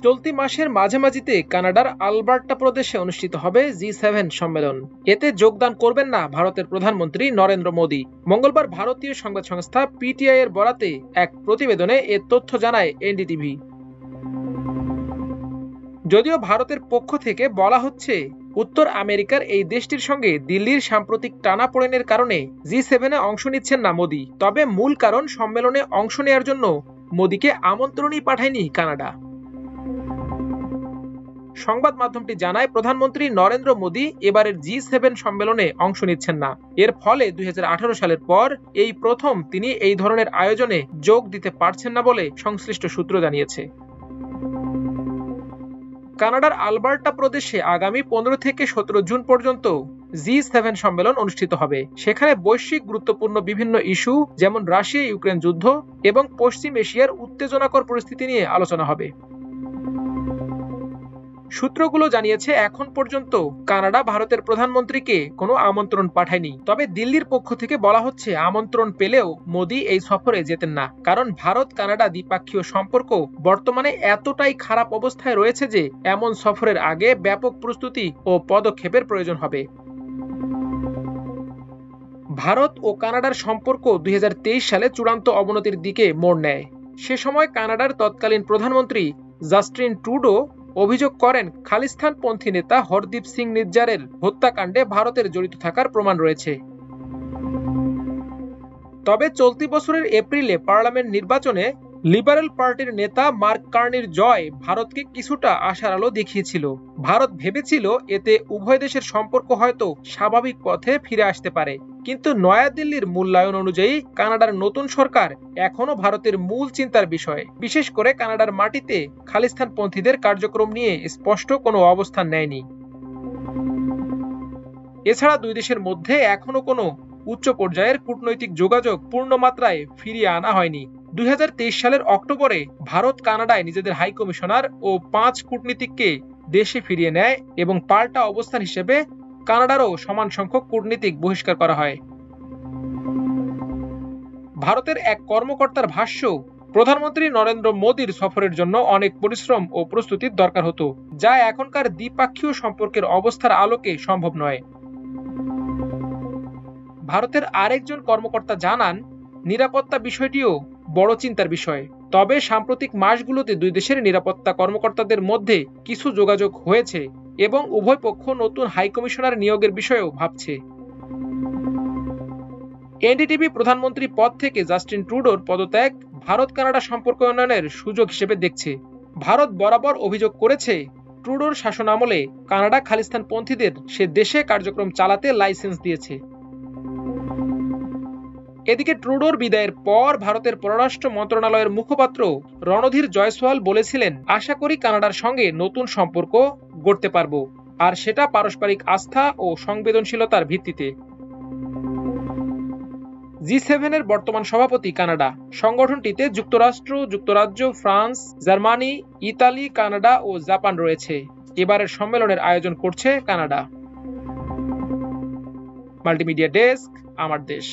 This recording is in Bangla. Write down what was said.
চলতি মাসের মাঝামাঝিতে কানাডার আলবার্টা প্রদেশে অনুষ্ঠিত হবে জি7 সম্মেলন। এতে যোগদান করবেন না ভারতের প্রধানমন্ত্রী নরেন্দ্র মোদী। মঙ্গলবার ভারতীয় সংবাদ সংস্থা পিটিআই এর বরাতে এক প্রতিবেদনে এ তথ্য জানায় এনডিটিভি। যদিও ভারতের পক্ষ থেকে বলা হচ্ছে, উত্তর আমেরিকার এই দেশটির সঙ্গে দিল্লির সাম্প্রতিক টানাপোড়েনের কারণে জি7 অংশ নিচ্ছেন না মোদী, তবে মূল কারণ সম্মেলনে অংশ নেয়ার জন্য মোদীকে আমন্ত্রণই পাঠায়নি কানাডা। সংবাদ মাধ্যমটি জানায়, প্রধানমন্ত্রী নরেন্দ্র মোদী এবারের জি7 সম্মেলনে অংশ নিচ্ছেন না। এর ফলে 2018 সালের পর এই প্রথম তিনি এই ধরনের আয়োজনে যোগ দিতে পারছেন না বলে সংশ্লিষ্ট সূত্র জানিয়েছে। কানাডার আলবার্টা প্রদেশে আগামী 15 থেকে 17 জুন পর্যন্ত জি7 সম্মেলন অনুষ্ঠিত হবে। সেখানে বৈশ্বিক গুরুত্বপূর্ণ বিভিন্ন ইস্যু যেমন রাশিয়া ইউক্রেন যুদ্ধ এবং পশ্চিম এশিয়ার উত্তেজনাকর পরিস্থিতি নিয়ে আলোচনা হবে। সূত্রগুলো জানিয়েছে, এখন পর্যন্ত কানাডা ভারতের প্রধানমন্ত্রীকে কোনো আমন্ত্রণ পাঠায়নি। তবে দিল্লির পক্ষ থেকে বলা হচ্ছে, আমন্ত্রণ পেলেও মোদী এই সফরে যেতেন না, কারণ ভারত কানাডা দ্বিপাক্ষীয় সম্পর্ক বর্তমানে এতটাই খারাপ অবস্থায় রয়েছে যে এমন সফরের আগে ব্যাপক প্রস্তুতি ও পদক্ষেপের প্রয়োজন হবে। ভারত ও কানাডার সম্পর্ক 2023 সালে চূড়ান্ত অবনতির দিকে মোড় নেয়। সে সময় কানাডার তৎকালীন প্রধানমন্ত্রী জাস্টিন ট্রুডো অভিযোগ করেন, খালিস্তানপন্থী নেতা হরদীপ সিং নিজ্জারের হত্যাকাণ্ডে ভারতের জড়িত থাকার প্রমাণ রয়েছে। তবে চলতি বছরের এপ্রিলে পার্লামেন্ট নির্বাচনে লিবারেল পার্টির নেতা মার্ক কার্নির জয় ভারতকে কিছুটা আশার আলো দেখিয়েছিল। ভারত ভেবেছিল এতে উভয় দেশের সম্পর্ক হয়তো স্বাভাবিক পথে ফিরে আসতে পারে। কিন্তু নয়াদিল্লির মূল্যায়ন অনুযায়ী কানাডার নতুন সরকার এখনো ভারতের মূল চিন্তার বিষয়, বিশেষ করে কানাডার মাটিতে খালিস্তানপন্থীদের কার্যক্রম নিয়ে স্পষ্ট কোনো অবস্থান নেয়নি। এছাড়া দুই দেশের মধ্যে এখনো কোনো উচ্চ পর্যায়ের কূটনৈতিক যোগাযোগ পূর্ণমাত্রায় ফিরিয়ে আনা হয়নি। 2023 সালের অক্টোবরে ভারত কানাডায় নিজেদের হাই কমিশনার ও 5 কূটনীতিককে দেশে ফিরিয়ে নেয় এবং পাল্টা অবস্থান হিসেবে কানাডারও সমান সংখ্যক কূটনীতিক বহিষ্কার করা হয়। ভারতের এক কর্মকর্তার ভাষ্য, প্রধানমন্ত্রী নরেন্দ্র মোদীর সফরের জন্য অনেক পরিশ্রম ও প্রস্তুতির দরকার হতো, যা এখনকার দ্বিপাক্ষীয় সম্পর্কের অবস্থার আলোকে সম্ভব নয়। ভারতের আরেকজন কর্মকর্তা জানান, নিরাপত্তা বিষয়টিও বড় চিন্তার বিষয়। তবে সাম্প্রতিক মাসগুলোতে দুই দেশের নিরাপত্তা কর্মকর্তাদের মধ্যে কিছু যোগাযোগ হয়েছে এবং উভয় পক্ষ নতুন হাই কমিশনার নিয়োগের বিষয়েও ভাবছে। এনডিটিভি প্রধানমন্ত্রী পদ থেকে জাস্টিন ট্রুডোর পদত্যাগ ভারত কানাডা সম্পর্ক উন্নয়নের সুযোগ হিসেবে দেখছে। ভারত বরাবর অভিযোগ করেছে, ট্রুডোর শাসনামলে কানাডা খালিস্তানপন্থীদের সে দেশে কার্যক্রম চালাতে লাইসেন্স দিয়েছে। এদিকে ট্রুডোর বিদায়ের পর ভারতের পররাষ্ট্র মন্ত্রণালয়ের মুখপাত্র রণধীর জয়সওয়াল বলেছিলেন, আশা করি কানাডার সঙ্গে নতুন সম্পর্ক গড়তে পারব, আর সেটা পারস্পরিক আস্থা ও সংবেদনশীলতার ভিত্তিতে। জি7 এর বর্তমান সভাপতি কানাডা। সংগঠনটিতে যুক্তরাষ্ট্র, যুক্তরাজ্য, ফ্রান্স, জার্মানি, ইতালি, কানাডা ও জাপান রয়েছে। এবারের সম্মেলনের আয়োজন করছে কানাডা। মাল্টিমিডিয়া ডেস্ক, আমার দেশ।